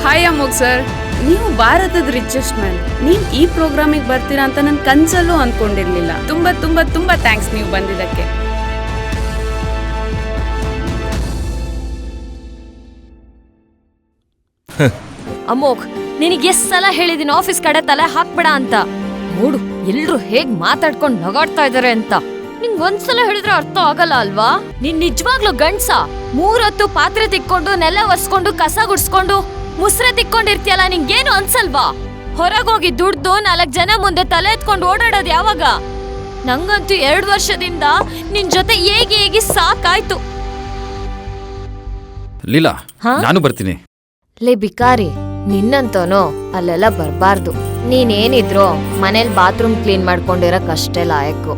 Hi Amogh sir, ನೀವು ಭಾರತದ richest man. ನೀವು ಈ ಪ್ರೋಗ್ರಾಮಿಗೆ ಬರ್ತೀರಾ ಅಂತ ನನ್ನ ಕನ್ಸಲ್ಲೂ ಅಂದ್ಕೊಂಡಿರ್ಲಿಲ್ಲ. ತುಂಬಾ ತುಂಬಾ ತುಂಬಾ ಥ್ಯಾಂಕ್ಸ್ ನೀವು ಬಂದಿದ್ದಕ್ಕೆ. ಅಮೋಘ್, ನಿನಗೆ ಎಷ್ಟು ಸಲ ಹೇಳಿದೀನಿ ಆಫೀಸ್ ಕಡೆ ತಲೆ ಹಾಕ್ಬೇಡ ಅಂತ. ನೋಡು ಎಲ್ರು ಹೇಗ್ ಮಾತಾಡ್ಕೊಂಡು ನಗಾಡ್ತಾ ಇದಾರೆ ಅಂತ. ನಿಂಗ್ ಒಂದ್ಸಲ ಹೇಳಿದ್ರೆ ಅರ್ಥ ಆಗಲ್ಲ ಅಲ್ವಾ? ನೀನ್ ನಿಜವಾಗ್ಲೂ ಗಂಡ್ಸ? 3 ಹೊತ್ತು ಪಾತ್ರೆ ತಿಕ್ಕೊಂಡು, ನೆಲ ಒರ್ಸ್ಕೊಂಡು, ಕಸ ಗುಡ್ಸ್ಕೊಂಡು, ಮುಸ್ರೆ ತಿಕ್ಕೊಂಡಿರ್ತೀಯಲ್ಲ, ನಿಂಗೇನು ಅನ್ಸಲ್ವಾ? ಹೊರಗೋಗಿ ದುಡ್ದು 4 ಜನ ಮುಂದೆ ತಲೆ ಎತ್ಕೊಂಡು ಓಡಾಡೋದು ಯಾವಾಗ? ನಂಗಂತೂ 2 ವರ್ಷದಿಂದ ನಿನ್ ಜೊತೆ ಹೇಗಿ ಸಾಕಾಯ್ತು. ಲೀಲಾ, ನಾನು ಬರ್ತೀನಿ. ಲೇ ಬಿಕಾರಿ, ನಿನ್ನಂತನೋ ಅಲ್ಲೆಲ್ಲ ಬರ್ಬಾರ್ದು. ನೀನೇನಿದ್ರು ಮನೇಲಿ ಬಾತ್ರೂಮ್ ಕ್ಲೀನ್ ಮಾಡ್ಕೊಂಡಿರಕ್ಕಷ್ಟೇ ಲಾಯಕ್ಕು.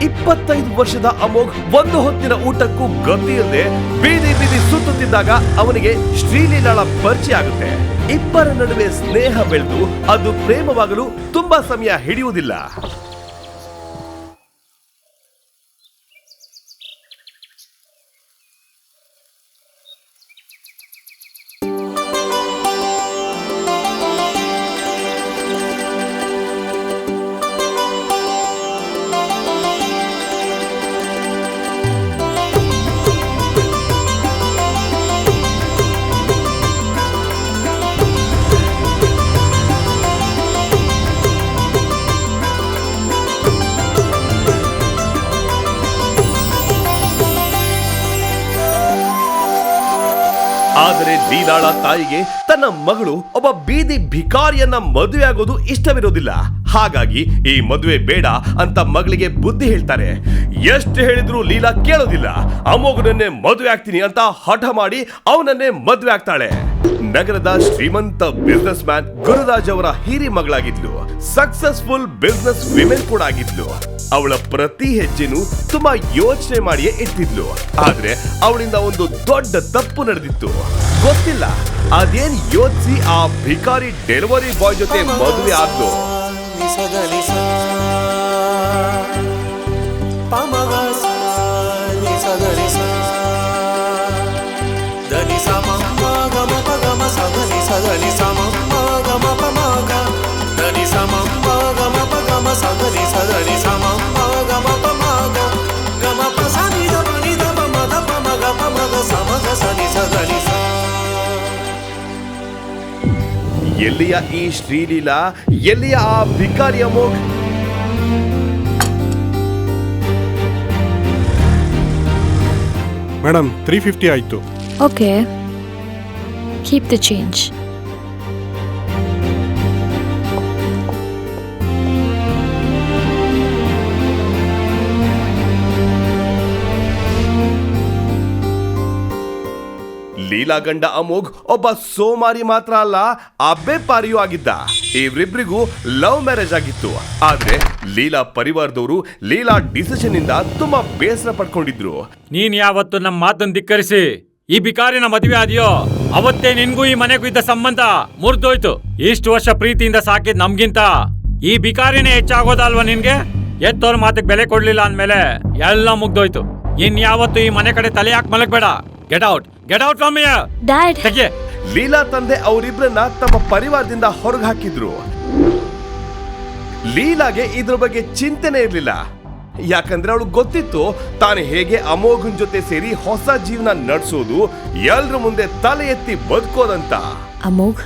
25 ವರ್ಷದ ಅಮೋಘ್ ಒಂದು ಹೊತ್ತಿನ ಊಟಕ್ಕೂ ಗತಿಯಲ್ಲದೆ ಬೀದಿ ಬೀದಿ ಸುತ್ತುತ್ತಿದ್ದಾಗ ಅವನಿಗೆ ಶ್ರೀಲೀಲಾಳ ಪರಿಚಯ ಆಗುತ್ತೆ. ಇಬ್ಬರ ನಡುವೆ ಸ್ನೇಹ ಬೆಳೆದು ಅದು ಪ್ರೇಮವಾಗಲು ತುಂಬಾ ಸಮಯ ಹಿಡಿಯುವುದಿಲ್ಲ. ಆದರೆ ಲೀಲಾಳ ತಾಯಿಗೆ ತನ್ನ ಮಗಳು ಒಬ್ಬ ಬೀದಿ ಭಿಕಾರಿಯನ್ನ ಮದುವೆ ಆಗೋದು ಇಷ್ಟವಿರೋದಿಲ್ಲ. ಹಾಗಾಗಿ ಈ ಮದುವೆ ಬೇಡ ಅಂತ ಮಗಳಿಗೆ ಬುದ್ಧಿ ಹೇಳ್ತಾರೆ. ಎಷ್ಟು ಹೇಳಿದ್ರು ಲೀಲಾ ಕೇಳೋದಿಲ್ಲ. ಅಮೋಘನನ್ನೇ ಮದುವೆ ಆಗ್ತೀನಿ ಅಂತ ಹಠ ಮಾಡಿ ಅವನನ್ನೇ ಮದುವೆ ಆಗ್ತಾಳೆ. ನಗರದ ಶ್ರೀಮಂತ ಬಿಸ್ನೆಸ್ ಮ್ಯಾನ್ ಗುರುರಾಜ್ ಅವರ ಹಿರಿ ಮಗಳಾಗಿದ್ಲು. ಸಕ್ಸಸ್ಫುಲ್ ಬಿಸ್ನೆಸ್ ವಿಮೆನ್ ಕೂಡ ಆಗಿದ್ಲು. ಅವಳ ಪ್ರತಿ ಹೆಜ್ಜೆನೂ ತುಂಬಾ ಯೋಚನೆ ಮಾಡಿಯೇ ಇಟ್ಟಿದ್ಲು. ಆದ್ರೆ ಅವಳಿಂದ ಒಂದು ದೊಡ್ಡ ತಪ್ಪು ನಡೆದಿತ್ತು. ಗೊತ್ತಿಲ್ಲ ಅದೇನ್ ಯೋಚಿಸಿ ಆ ಭಿಕಾರಿ ಡೆಲಿವರಿ ಬಾಯ್ ಜೊತೆ ಮದುವೆ ಆದ್ಲು. ಎಲ್ಲಿಯ ಈ ಶ್ರೀಲೀಲಾ, ಎಲ್ಲಿಯ ಆ ಭಿಕಾರಿ ಅಮೋಘ್? ಮೇಡಮ್ 350 ಆಯ್ತು. Okay, keep the change. Leela ಗಂಡ ಅಮೋಘ್ ಒಬ್ಬ ಸೋಮಾರಿ ಮಾತ್ರ ಅಲ್ಲ, ಅಬ್ಬೆ ಪಾರಿಯೂ ಆಗಿದ್ದ. ಇವರಿಬ್ಬರಿಗೂ ಲವ್ ಮ್ಯಾರೇಜ್ ಆಗಿತ್ತು. ಆದ್ರೆ ಲೀಲಾ ಪರಿವಾರದವರು ಲೀಲಾ ಡಿಸಿಷನ್ ಇಂದ ತುಂಬಾ ಬೇಸರ ಪಡ್ಕೊಂಡಿದ್ರು. ನೀನ್ ಯಾವತ್ತು ನಮ್ಮ ಮಾತನ್ನು ಧಿಕ್ಕರಿಸಿ ಈ ಬಿಕಾರಿನ ಮದುವೆ ಆದ್ಯೋ ಅವತ್ತೇ ನಿನ್ಗೂ ಈ ಮನೆಗೂ ಇದ್ದ ಸಂಬಂಧ ಮುರಿದೋಯ್ತು. ಇಷ್ಟು ವರ್ಷ ಪ್ರೀತಿಯಿಂದ ಸಾಕಿದ್ ನಮ್ಗಿಂತ ಈ ಬಿಕಾರಿನೇ ಹೆಚ್ಚಾಗೋದಲ್ವಾ ನಿನ್ಗೆ? ಎತ್ತೋರ್ ಮಾತಿಗೆ ಬೆಲೆ ಕೊಡ್ಲಿಲ್ಲ ಅಂದ್ಮೇಲೆ ಎಲ್ಲ ಮುಗ್ದೋಯ್ತು. ಇನ್ ಯಾವತ್ತು ಈ ಮನೆ ಕಡೆ ತಲೆ ಹಾಕಿ ಮಲಗಬೇಡ. Get out from here. Dad, Leela ತಂದೆ ಅವರಿಬ್ಬರನ್ನ ತಮ್ಮ ಪರಿವಾರದಿಂದ ಹೊರಗೆ ಹಾಕಿದ್ರು. ಲೀಲಾಗೆ ಇದ್ರ ಬಗ್ಗೆ ಚಿಂತೆನೆ ಇರ್ಲಿಲ್ಲ. ಯಾಕಂದ್ರೆ ಅವಳು ಗೊತ್ತಿತ್ತು ತಾನು ಹೇಗೆ ಅಮೋಘನ್ ಜೊತೆ ಸೇರಿ ಹೊಸ ಜೀವನ ನಡೆಸೋದು, ಎಲ್ರ ಮುಂದೆ ತಲೆ ಎತ್ತಿ ಬದುಕೋದಂತ. ಅಮೋಘ್,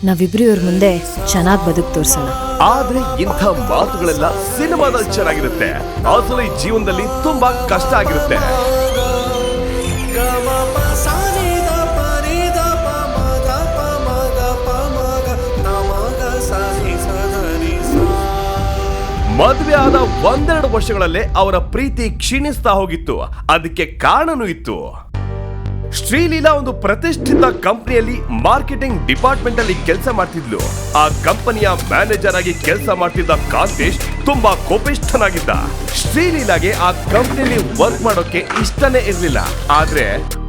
ನಾವಿಬ್ರು ಇವ್ರ ಮುಂದೆ ಚೆನ್ನಾಗಿ ಬದುಕು ತೋರ್ಸೋಣ. ಆದ್ರೆ ಇಂಥ ಮಾತುಗಳೆಲ್ಲ ಸಿನಿಮಾದಲ್ಲಿ ಚೆನ್ನಾಗಿರುತ್ತೆ, ಅಸಲು ಈ ಜೀವನದಲ್ಲಿ ತುಂಬಾ ಕಷ್ಟ ಆಗಿರುತ್ತೆ. ಮದುವೆ ಆದ 1-2 ವರ್ಷಗಳಲ್ಲೇ ಅವರ ಪ್ರೀತಿ ಕ್ಷೀಣಿಸ್ತಾ ಹೋಗಿತ್ತು. ಅದಕ್ಕೆ ಕಾರಣನೂ ಇತ್ತು. ಶ್ರೀಲೀಲಾ ಒಂದು ಪ್ರತಿಷ್ಠಿತ ಕಂಪನಿಯಲ್ಲಿ ಮಾರ್ಕೆಟಿಂಗ್ ಡಿಪಾರ್ಟ್ಮೆಂಟ್ ಅಲ್ಲಿ ಕೆಲಸ ಮಾಡ್ತಿದ್ಲು. ಆ ಕಂಪನಿಯ ಮ್ಯಾನೇಜರ್ ಆಗಿ ಕೆಲಸ ಮಾಡ್ತಿದ್ದ ಕಾಂತೇಶ್ ತುಂಬಾ ಕೋಪಿಷ್ಠನಾಗಿದ್ದ. ಶ್ರೀಲೀಲಾಗೆ ಆ ಕಂಪನಿಯಲ್ಲಿ ವರ್ಕ್ ಮಾಡೋಕೆ ಇಷ್ಟನೇ ಇರ್ಲಿಲ್ಲ. ಆದ್ರೆ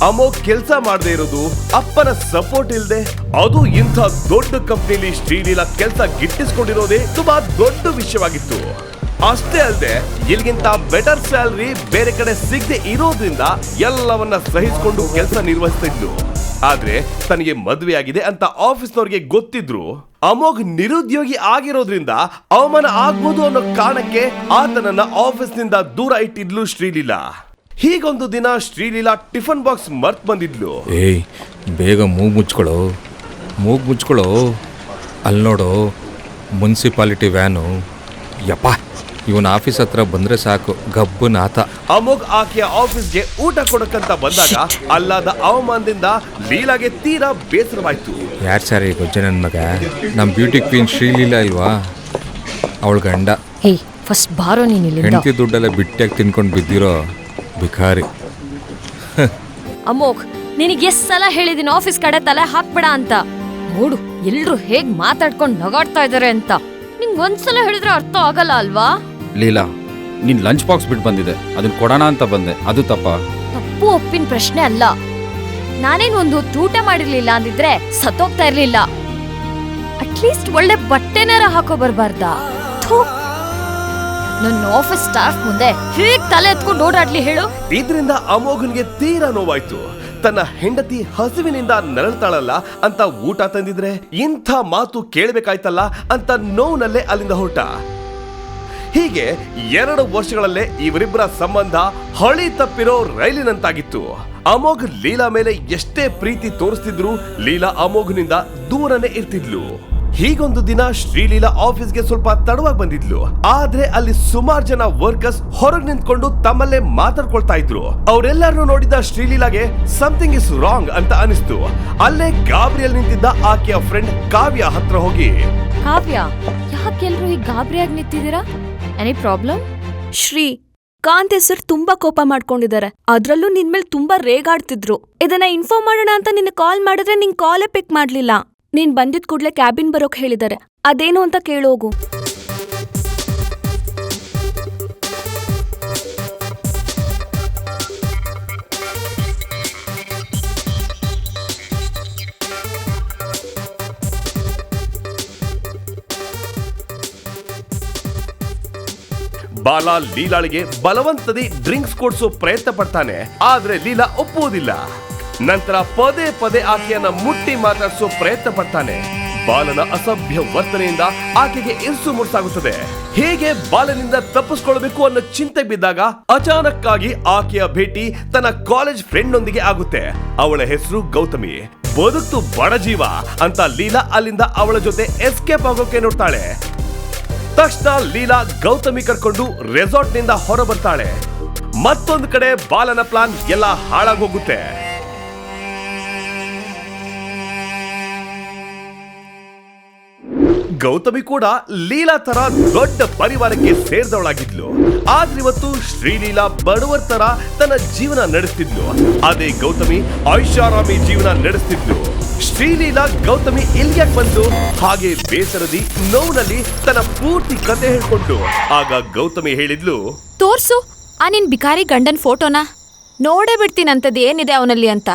ಅಮೋಘ್ ಕೆಲಸ ಮಾಡದೇ ಇರೋದು, ಅಪ್ಪನ ಸಪೋರ್ಟ್ ಇಲ್ದೆ, ಅದು ಇಂಥ ದೊಡ್ಡ ಕಂಪನಿಯಲ್ಲಿ ಶ್ರೀಲೀಲಾ ಕೆಲಸ ಗಿಟ್ಟಿಸ್ಕೊಂಡಿರೋದೇ ತುಂಬಾ ದೊಡ್ಡ ವಿಷಯವಾಗಿತ್ತು. ಅಷ್ಟೇ ಅಲ್ಲದೆ ಇಲ್ಲಿಗಿಂತ ಬೆಟರ್ ಸ್ಯಾಲರಿ ಬೇರೆ ಕಡೆ ಸಿಗದೆ ಇರೋದ್ರಿಂದ ಎಲ್ಲವನ್ನ ಸಹಿಸಿಕೊಂಡು ಕೆಲಸ ನಿರ್ವಹಿಸ್ತಿದ್ಲು. ಆದ್ರೆ ತನಗೆ ಮದುವೆ ಆಗಿದೆ ಅಂತ ಆಫೀಸ್ನವ್ರಿಗೆ ಗೊತ್ತಿದ್ರು ಅಮೋಘ್ ನಿರುದ್ಯೋಗಿ ಆಗಿರೋದ್ರಿಂದ ಅವಮಾನ ಆಗ್ಬೋದು ಅನ್ನೋ ಕಾರಣಕ್ಕೆ ಆತನನ್ನ ಆಫೀಸ್ನಿಂದ ದೂರ ಇಟ್ಟಿದ್ಲು ಶ್ರೀಲೀಲಾ. ಹೀಗೊಂದು ದಿನ ಶ್ರೀಲೀಲಾ ಟಿಫನ್ ಬಾಕ್ಸ್ ಮರ್ತ್ ಬಂದಿದ್ಲು. ಏಯ್ ಬೇಗ ಮೂಗು ಮುಚ್ಕೊಳ್ಳೋ ಅಲ್ಲಿ ನೋಡು ಮುನ್ಸಿಪಾಲಿಟಿ ವ್ಯಾನು. ಯಪ್ಪ ಇವನ್ ಆಫೀಸ್ ಹತ್ರ ಬಂದ್ರೆ ಸಾಕು ಗಬ್ಬನಾಥ. ಅಮೋಘ್ ಆಕೆಯ ಆಫೀಸ್ಗೆ ಊಟ ಕೊಡಕ್ಕಂತ ಬಂದಾಗ ಅಲ್ಲಾದ ಅವಮಾನದಿಂದ ಲೀಲಾಗೆ ತೀರಾ ಬೇಸರವಾಯ್ತು. ಯಾರು ಸರ್ ಈ ಗೊಜ್ಜೆ ನನ್ನ ಮಗ? ನಮ್ಮ ಬ್ಯೂಟಿ ಕ್ವೀನ್ ಶ್ರೀಲೀಲಾ ಇಲ್ವಾ? ಅವಳ ಗಂಡ. ಹೇ ಫಸ್ಟ್ ಬಾರೋ ನೀನ್ ಇಲ್ಲಿಂದ. ಹೆಂಡತಿ ದುಡ್ಡೆಲ್ಲ ಬಿಟ್ಟಾಗಿ ತಿನ್ಕೊಂಡು ಬಿದ್ದಿರೋ ಭಿಕಾರಿ. ಅಮೋಘ್ ನಿನಗೆ ಎಷ್ಟ್ ಸಲ ಹೇಳಿದೀನಿ ಆಫೀಸ್ ಕಡೆ ತಲೆ ಹಾಕ್ಬೇಡ ಅಂತ. ನೋಡು ಎಲ್ರು ಹೇಗ್ ಮಾತಾಡ್ಕೊಂಡು ನಗಾಡ್ತಾ ಇದಾರೆ ಅಂತ. ನಿಂಗ್ ಒಂದ್ಸಲ ಹೇಳಿದ್ರೆ ಅರ್ಥ ಆಗಲ್ಲ ಅಲ್ವಾ? ಲೀಲಾ ನೀನ್ ಲಂಚ್ ಬಾಕ್ಸ್ ಬಿಟ್ಟು ಬಂದಿದೆ, ಅದನ್ನ ಕೊಡೋಣ ಅಂತ ಬಂದೆ, ಅದು ತಪ್ಪ? ತಪ್ಪು ಒಪ್ಪಿನ ಪ್ರಶ್ನೆ ಅಲ್ಲ. ನಾನೇನ್ ಒಂದು ಹೊತ್ತು ಊಟ ಮಾಡಿರ್ಲಿಲ್ಲ ಅಂದಿದ್ರೆ ಸತ್ತೋಗ್ತಾ ಇರ್ಲಿಲ್ಲ. ಅಟ್ಲೀಸ್ಟ್ ಒಳ್ಳೆ ಬಟ್ಟೆನಾರ ಹಾಕೋ ಬರ್ಬಾರ್ದಾ? ನನ್ನ ಆಫೀಸ್ ಸ್ಟಾಫ್ ಮುಂದೆ ಹೇಗ್ ತಲೆ ಎತ್ಕೊಂಡು ಓಡಾಡ್ಲಿ ಹೇಳು? ಇದರಿಂದ ಅಮೋಘನ್ಗೆ ತೀರಾ ನೋವಾಯ್ತು. ತನ್ನ ಹೆಂಡತಿ ಹಸುವಿನಿಂದ ನರಳ್ತಾಳಲ್ಲ ಅಂತ ಊಟ ತಂದಿದ್ರೆ ಇಂಥ ಮಾತು ಕೇಳಬೇಕಾಯ್ತಲ್ಲ ಅಂತ ನೋವಿನಲ್ಲೇ ಅಲ್ಲಿಂದ ಹೊರಟ. ಹೀಗೆ 2 ವರ್ಷಗಳಲ್ಲೇ ಇವರಿಬ್ಬರ ಸಂಬಂಧ ಹಳಿ ತಪ್ಪಿರೋ ರೈಲಿನಂತಾಗಿತ್ತು. ಅಮೋಘ್ ಲೀಲಾ ಮೇಲೆ ಎಷ್ಟೇ ಪ್ರೀತಿ ತೋರಿಸ್ತಿದ್ರು ಲೀಲಾ ಅಮೋಘ್ನಿಂದ ದೂರನೇ ಇರ್ತಿದ್ಲು. ಹೀಗೊಂದು ದಿನ ಶ್ರೀಲೀಲಾ ಆಫೀಸ್ಗೆ ಸ್ವಲ್ಪ ತಡವಾಗಿ ಬಂದಿದ್ಲು. ಆದ್ರೆ ಅಲ್ಲಿ ಸುಮಾರು ಜನ ವರ್ಕರ್ಸ್ ಹೊರಗೆ ನಿಂತ್ಕೊಂಡು ತಮ್ಮಲ್ಲೇ ಮಾತಾಡ್ಕೊಳ್ತಾ ಇದ್ರು. ಅವರೆಲ್ಲರನ್ನು ನೋಡಿದ ಶ್ರೀಲೀಲಾಗೆ ಸಮಥಿಂಗ್ ಇಸ್ ರಾಂಗ್ ಅಂತ ಅನಿಸ್ತು. ಅಲ್ಲೇ ಗಾಬ್ರಿಯಲ್ಲಿ ನಿಂತಿದ್ದ ಆಕೆಯ ಫ್ರೆಂಡ್ ಕಾವ್ಯ ಹತ್ರ ಹೋಗಿ, ಕಾವ್ಯ ಯಾಕೆಲ್ರು ಈಗ ಗಾಬರಿಯಾಗಿ ನಿಂತಿದ್ದೀರಾ? Any problem? Shri, Kante sir ತುಂಬಾ ಕೋಪ ಮಾಡ್ಕೊಂಡಿದ್ದಾರೆ. ಅದ್ರಲ್ಲೂ ನಿನ್ ಮೇಲೆ ತುಂಬಾ ರೇಗಾಡ್ತಿದ್ರು. ಇದನ್ನ ಇನ್ಫಾರ್ಮ್ ಮಾಡೋಣ ಅಂತ ನಿನ್ನ ಕಾಲ್ ಮಾಡಿದ್ರೆ ನಿನ್ ಕಾಲೇ ಪಿಕ್ ಮಾಡ್ಲಿಲ್ಲ. ನೀನ್ ಬಂದಿದ್ ಕೂಡ್ಲೆ ಕ್ಯಾಬಿನ್ ಬರೋಕ್ ಹೇಳಿದ್ದಾರೆ. ಅದೇನು ಅಂತ ಕೇಳೋಗು. ಬಾಲ ಲೀಲಾಳಿಗೆ ಬಲವಂತದಿ ಡ್ರಿಂಕ್ಸ್ ಕೊಡ್ಸೋ ಪ್ರಯತ್ನ ಪಡ್ತಾನೆ. ಆದ್ರೆ ಲೀಲಾ ಒಪ್ಪುವುದಿಲ್ಲ. ನಂತರ ಪದೇ ಪದೇ ಆಕೆಯನ್ನ ಮುಟ್ಟಿ ಮಾತಾಡಿಸೋ ಪ್ರಯತ್ನ ಪಡ್ತಾನೆ. ಬಾಲನ ಅಸಭ್ಯ ವರ್ತನೆಯಿಂದ ಆಕೆಗೆ ಇರ್ಸು ಮುರ್ಸಾಗುತ್ತದೆ. ಹೇಗೆ ಬಾಲನಿಂದ ತಪ್ಪಿಸ್ಕೊಳ್ಬೇಕು ಅನ್ನೋ ಚಿಂತೆ ಬಿದ್ದಾಗ ಅಚಾನಕ್ ಆಗಿ ಆಕೆಯ ಭೇಟಿ ತನ್ನ ಕಾಲೇಜ್ ಫ್ರೆಂಡ್ ನೊಂದಿಗೆ ಆಗುತ್ತೆ. ಅವಳ ಹೆಸರು ಗೌತಮಿ. ಬದುಕ್ತು ಬಡಜೀವ ಅಂತ ಲೀಲಾ ಅಲ್ಲಿಂದ ಅವಳ ಜೊತೆ ಎಸ್ಕೇಪ್ ಆಗೋಕೆ ನೋಡ್ತಾಳೆ. ತಕ್ಷಣ ಲೀಲಾ ಗೌತಮಿ ಕರ್ಕೊಂಡು ರೆಸಾರ್ಟ್ ನಿಂದ ಹೊರ ಬರ್ತಾಳೆ. ಮತ್ತೊಂದು ಕಡೆ ಬಾಲನ ಪ್ಲಾನ್ ಎಲ್ಲ ಹಾಳಾಗೋಗುತ್ತೆ. ಗೌತಮಿ ಕೂಡ ಲೀಲಾ ತರ ದೊಡ್ಡ ಪರಿವಾರಕ್ಕೆ ಸೇರಿದವಳಾಗಿದ್ಲು. ಆದ್ರಿವತ್ತು ಶ್ರೀಲೀಲಾ ಬಡವರ ತರ ತನ್ನ ಜೀವನ ನಡೆಸ್ತಿದ್ಲು. ಅದೇ ಗೌತಮಿ ಐಷಾರಾಮಿ ಜೀವನ ನಡೆಸ್ತಿದ್ಲು. ಶ್ರೀಲೀಲಾ ಗೌತಮಿ ಇಲ್ಲಿಗೆ ಬಂದು ಹಾಗೆ ಬೇಸರದಿ ನೋವಿನಲ್ಲಿ ತನ್ನ ಪೂರ್ತಿ ಕತೆ ಹೇಳ್ಕೊಂಡು ಆಗ ಗೌತಮಿ ಹೇಳಿದ್ಲು, ತೋರ್ಸು ಆ ನಿನ್ ಬಿಕಾರಿ ಗಂಡನ್ ಫೋಟೋನ. ನೋಡೇ ಬಿಡ್ತೀನಂತದ್ ಏನಿದೆ ಅವನಲ್ಲಿ ಅಂತ.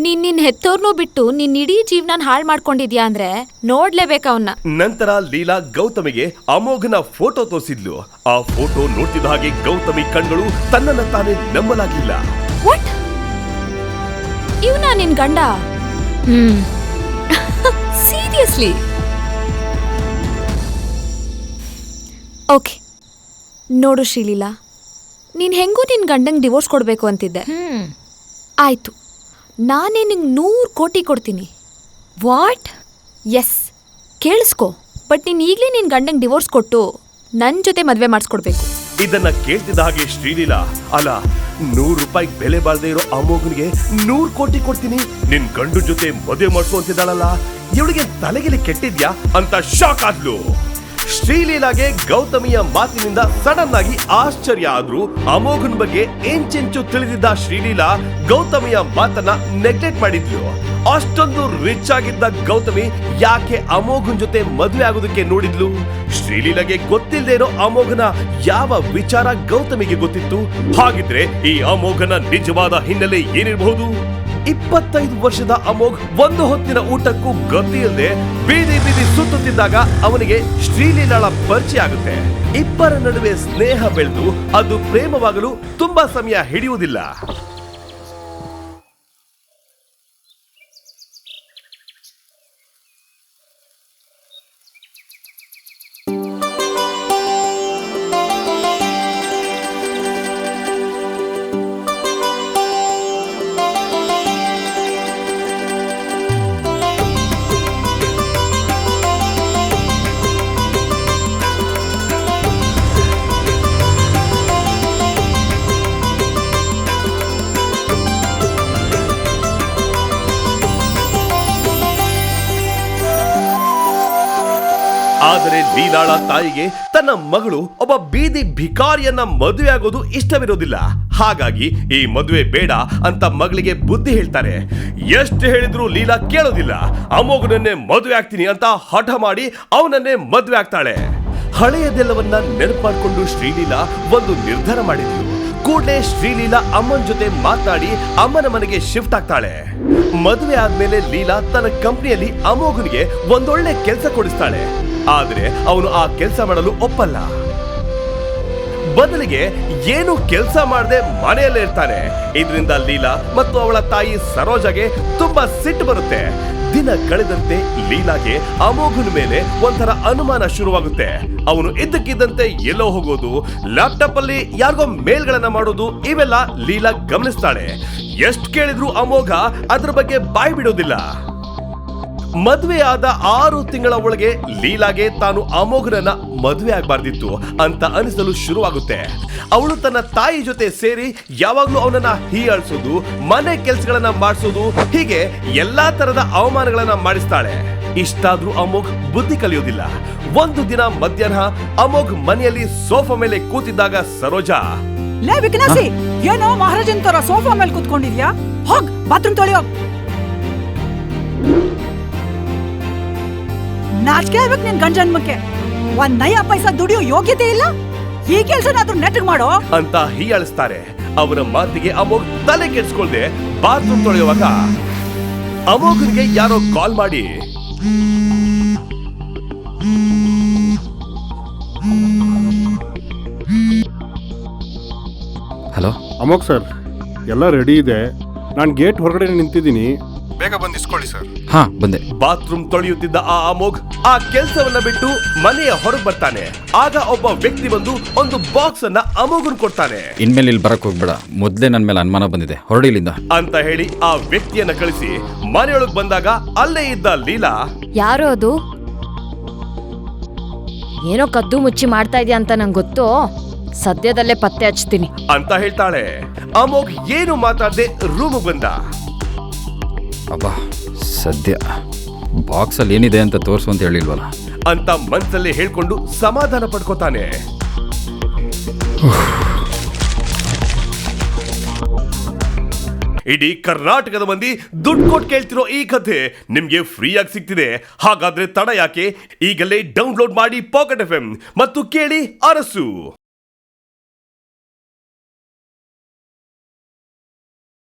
ನಿನ್ ಹೆತ್ತೋರ್ನೂ ಬಿಟ್ಟು ನಿನ್ ಇಡೀ ಜೀವನ ಹಾಳು ಮಾಡ್ಕೊಂಡಿದ್ಯಾ ಅಂದ್ರೆ ನೋಡ್ಲೇಬೇಕ ಅವನ್ನ. ನಂತರ ಲೀಲಾ ಗೌತಮಿಗೆ ಅಮೋಘನ ಫೋಟೋ ತೋರಿಸಿದ್ಲು. ಆ ಫೋಟೋ ನೋಡ್ತಿದ್ದ ಹಾಗೆ ಗೌತಮಿ ಕಣ್ಗಳು ತನ್ನನ್ನ ತಾನೇ ನಂಬಲಾಗಿಲ್ಲ. ವಾಟ್? ಇವ್ನಾ ನಿನ್ ಗಂಡ? ಸೀರಿಯಸ್ಲಿ? ಓಕೆ ನೋಡು ಶ್ರೀಲೀಲಾ, ನೀನ್ ಹೆಂಗೂ ನಿನ್ ಗಂಡಂಗ್ ಡಿವೋರ್ಸ್ ಕೊಡ್ಬೇಕು ಅಂತಿದ್ದೆ. ಆಯ್ತು, ನಾನೇ ನಿಂಗೆ 100 ಕೋಟಿ ಕೊಡ್ತೀನಿ. ವಾಟ್? ಎಸ್, ಕೇಳಿಸ್ಕೊ. ಬಟ್ ನೀನ್ ಈಗ್ಲೇ ನಿನ್ ಗಂಡಂಗ್ ಡಿವೋರ್ಸ್ ಕೊಟ್ಟು ನನ್ ಜೊತೆ ಮದ್ವೆ ಮಾಡಿಸ್ಕೊಡ್ಬೇಕು. ಇದನ್ನ ಕೇಳ್ತಿದ್ದ ಹಾಗೆ ಶ್ರೀಲೀಲಾ, ಅಲ್ಲ ₹100 ಬೆಲೆ ಬಾಳ್ದೇ ಇರೋ ಅಮೋಘನ್ಗೆ 100 ಕೋಟಿ ಕೊಡ್ತೀನಿ, ನಿನ್ ಗಂಡು ಜೊತೆ ಮದುವೆ ಮಾಡ್ಸು ಅಂತಿದ್ದಾಳಲ್ಲ, ಇವಳಿಗೆ ತಲೆಗಿಲಿ ಕೆಟ್ಟಿದ್ಯಾ ಅಂತ ಶಾಕ್ ಆದ್ಲು. ಶ್ರೀಲೀಲಾಗೆ ಗೌತಮಿಯ ಮಾತಿನಿಂದ ಸಡನ್ ಆಗಿ ಆಶ್ಚರ್ಯ ಆದ್ರೂ ಅಮೋಘನ್ ಬಗ್ಗೆ ಎಂಚೆಂಚು ತಿಳಿದಿದ್ದ ಶ್ರೀಲೀಲಾ ಗೌತಮಿಯ ಮಾತನ್ನ ನೆಗ್ಲೆಕ್ಟ್ ಮಾಡಿದ್ಲು. ಅಷ್ಟೊಂದು ರಿಚ್ ಆಗಿದ್ದ ಗೌತಮಿ ಯಾಕೆ ಅಮೋಘನ್ ಜೊತೆ ಮದುವೆ ಆಗೋದಕ್ಕೆ ನೋಡಿದ್ಲು? ಶ್ರೀಲೀಲಾಗೆ ಗೊತ್ತಿಲ್ಲದೆ ಇರೋ ಅಮೋಘನ ಯಾವ ವಿಚಾರ ಗೌತಮಿಗೆ ಗೊತ್ತಿತ್ತು? ಹಾಗಿದ್ರೆ ಈ ಅಮೋಘನ ನಿಜವಾದ ಹಿನ್ನೆಲೆ ಏನಿರಬಹುದು? 25 ವರ್ಷದ ಅಮೋಘ್ ಒಂದು ಹೊತ್ತಿನ ಊಟಕ್ಕೂ ಗತಿಯಿಲ್ಲದೆ ಬೀದಿ ಬೀದಿ ಸುತ್ತುತ್ತಿದ್ದಾಗ ಅವನಿಗೆ ಶ್ರೀಲೀಲಾಳ ಪರಿಚಯ ಆಗುತ್ತೆ. ಇಬ್ಬರ ನಡುವೆ ಸ್ನೇಹ ಬೆಳೆದು ಅದು ಪ್ರೇಮವಾಗಲು ತುಂಬಾ ಸಮಯ ಹಿಡಿಯುವುದಿಲ್ಲ. ಆದರೆ ಲೀಲಾಳ ತಾಯಿಗೆ ತನ್ನ ಮಗಳು ಒಬ್ಬ ಬೀದಿ ಭಿಕಾರಿಯನ್ನ ಮದುವೆ ಆಗೋದು ಇಷ್ಟವಿರೋದಿಲ್ಲ. ಹಾಗಾಗಿ ಈ ಮದುವೆ ಬೇಡ ಅಂತ ಮಗಳಿಗೆ ಬುದ್ಧಿ ಹೇಳ್ತಾರೆ. ಎಷ್ಟು ಹೇಳಿದ್ರು ಲೀಲಾ ಕೇಳೋದಿಲ್ಲ. ಅಮೋಘನನ್ನೇ ಮದುವೆ ಆಗ್ತೀನಿ ಅಂತ ಹಠ ಮಾಡಿ ಅವನನ್ನೇ ಮದುವೆ ಆಗ್ತಾಳೆ. ಹಳೆಯದೆಲ್ಲವನ್ನ ನೆನಪು ಮಾಡಿಕೊಂಡು ಶ್ರೀಲೀಲಾ ಒಂದು ನಿರ್ಧಾರ ಮಾಡಿದ್ಲು. ಕೂಡಲೇ ಶ್ರೀಲೀಲಾ ಅಮ್ಮನ ಜೊತೆ ಮಾತನಾಡಿ ಅಮ್ಮನ ಮನೆಗೆ ಶಿಫ್ಟ್ ಆಗ್ತಾಳೆ. ಮದುವೆ ಆದ್ಮೇಲೆ ಲೀಲಾ ತನ್ನ ಕಂಪ್ನಿಯಲ್ಲಿ ಅಮೋಘನಿಗೆ ಒಂದೊಳ್ಳೆ ಕೆಲಸ ಕೊಡಿಸ್ತಾಳೆ. ಆದ್ರೆ ಅವನು ಆ ಕೆಲಸ ಮಾಡಲು ಒಪ್ಪಲ್ಲ. ಬದಲಿಗೆ ಏನು ಕೆಲಸ ಮಾಡದೆ ಮನೆಯಲ್ಲೇ ಇರ್ತಾನೆ. ಇದರಿಂದ ಲೀಲಾ ಮತ್ತು ಅವಳ ತಾಯಿ ಸರೋಜಾಗೆ ತುಂಬಾ ಸಿಟ್ಟು ಬರುತ್ತೆ. ದಿನ ಕಳೆದಂತೆ ಲೀಲಾಗೆ ಅಮೋಘನ ಮೇಲೆ ಒಂಥರ ಅನುಮಾನ ಶುರುವಾಗುತ್ತೆ. ಅವನು ಇದ್ದಕ್ಕಿದ್ದಂತೆ ಎಲ್ಲೋ ಹೋಗೋದು, ಲ್ಯಾಪ್ಟಾಪ್ ಅಲ್ಲಿ ಯಾರಿಗೋ ಮೇಲ್ಗಳನ್ನ ಮಾಡೋದು, ಇವೆಲ್ಲ ಲೀಲಾ ಗಮನಿಸ್ತಾಳೆ. ಎಷ್ಟು ಕೇಳಿದ್ರು ಅಮೋಘ ಅದ್ರ ಬಗ್ಗೆ ಬಾಯಿ ಬಿಡೋದಿಲ್ಲ. ಮದುವೆ ಆದ 6 ತಿಂಗಳ ಒಳಗೆ ಲೀಲಾಗೆ ತಾನು ಅಮೋಘನನ್ನ ಮದುವೆ ಆಗಬಾರ್ದಿತ್ತು ಅಂತ ಅನಿಸಲು ಶುರುವಾಗುತ್ತೆ. ಅವಳು ತನ್ನ ತಾಯಿ ಜೊತೆ ಸೇರಿ ಯಾವಾಗ್ಲೂ ಅವನನ್ನ ಹೀಯಾಳಿಸೋದು, ಮನೆ ಕೆಲಸಗಳನ್ನ ಮಾಡಿಸೋದು, ಹೀಗೆ ಎಲ್ಲಾ ತರದ ಅವಮಾನಗಳನ್ನ ಮಾಡಿಸ್ತಾಳೆ. ಇಷ್ಟಾದ್ರೂ ಅಮೋಘ್ ಬುದ್ಧಿ ಕಲಿಯೋದಿಲ್ಲ. ಒಂದು ದಿನ ಮಧ್ಯಾಹ್ನ ಅಮೋಘ್ ಮನೆಯಲ್ಲಿ ಸೋಫಾ ಮೇಲೆ ಕೂತಿದ್ದಾಗ ಸರೋಜಾ, ಲೇ ವಿಕನಾಸಿ, ಏನೋ ಮಹಾರಾಜನ್ ತರ ಸೋಫಾ ಮೇಲೆ ಕೂತ್ಕೊಂಡಿದ್ಯಾ? ಹೋಗ್ ಬಾತ್ರೂಮ್ ತೊಳೆಯೋ. ನಾಚಿಕೆ ಆಗ್ಬೇಕು ನಿನ್ ಗಂಡ ಜನ್ಮಕ್ಕೆ. ಒಂದ್ ನಯ ಪೈಸಾ ದುಡಿಯೋ ಯೋಗ್ಯತೆ ಇಲ್ಲ. ಈ ಕೆಲ್ಸನಾದ್ರೂ ನೆಟ್ಟಗ್ ಮಾಡೋ ಅಂತ ಹೀಯಾಳಿಸ್ತಾರೆ. ಅವರ ಮಾತಿಗೆ ಅಮೋಘ್ ತಲೆ ಕೆಡಿಸ್ಕೊಳ್ದೆ ಬಾತ್ರೂಮ್ ತೊಳೆಯುವಾಗ ಅಮೋಘನ್ಗೆ ಯಾರೋ ಕಾಲ್ ಮಾಡಿ, ಹಲೋ ಅಮೋಘ್ ಸರ್, ಎಲ್ಲ ರೆಡಿ ಇದೆ. ನಾನು ಗೇಟ್ ಹೊರಗಡೆ ನಿಂತಿದ್ದೀನಿ, ಬೇಗ ಬಂದು ಇಸ್ಕೊಳ್ಳಿ ಸರ್. ಹಾ ಬಂದೆ. ಬಾತ್ರೂಮ್ ತೊಳೆಯುತ್ತಿದ್ದ ಆ ಅಮೋಘ್ ಆ ಕೆಲಸವನ್ನ ಬಿಟ್ಟು ಮನೆಯ ಹೊರಗೆ ಬರ್ತಾನೆ. ಆಗ ಒಬ್ಬ ವ್ಯಕ್ತಿ ಬಂದು ಒಂದು ಬಾಕ್ಸ್ ಅನ್ನ ಅಮೋಘನ್ ಕೊಡ್ತಾನೆ. ಇನ್ಮೇಲೆ ಇಲ್ಲಿ ಬರಕ್ ಹೋಗ್ಬೇಡ, ಮೊದ್ಲೇ ನನ್ ಮೇಲೆ ಅನುಮಾನ ಬಂದಿದೆ, ಹೊರಡಿಲಿಂದ ಅಂತ ಹೇಳಿ ಆ ವ್ಯಕ್ತಿಯನ್ನ ಕಳಿಸಿ ಮನೆಯೊಳಗೆ ಬಂದಾಗ ಅಲ್ಲೇ ಇದ್ದ ಲೀಲಾ, ಯಾರು ಅದು? ಏನೋ ಕದ್ದು ಮುಚ್ಚಿ ಮಾಡ್ತಾ ಇದೆಯಾ ಅಂತ ನಂಗೆ ಗೊತ್ತು. ಸದ್ಯದಲ್ಲೇ ಪತ್ತೆ ಹಚ್ತೀನಿ ಅಂತ ಹೇಳ್ತಾಳೆ. ಅಮೋಘ್ ಏನು ಮಾತಾಡದೆ ರೂಮ್ ಬಂದ. ಅಬ್ಬಾ ಸದ್ಯ ಬಾಕ್ಸಲ್ಲಿ ಏನಿದೆ ಅಂತ ತೋರಿಸು ಅಂತ ಹೇಳಿಲ್ವಲ್ಲ ಅಂತ ಮನ್ಸಲ್ಲೇ ಹೇಳ್ಕೊಂಡು ಸಮಾಧಾನ ಪಡ್ಕೋತಾನೆ. ಇಡೀ ಕರ್ನಾಟಕದ ಮಂದಿ ದುಡ್ಡು ಕೊಟ್ಟು ಕೇಳ್ತಿರೋ ಈ ಕಥೆ ನಿಮ್ಗೆ ಫ್ರೀಯಾಗಿ ಸಿಗ್ತಿದೆ. ಹಾಗಾದ್ರೆ ತಡ ಯಾಕೆ? ಈಗಲೇ ಡೌನ್ಲೋಡ್ ಮಾಡಿ ಪಾಕೆಟ್ FM ಮತ್ತು ಕೇಳಿ ಅರಸು.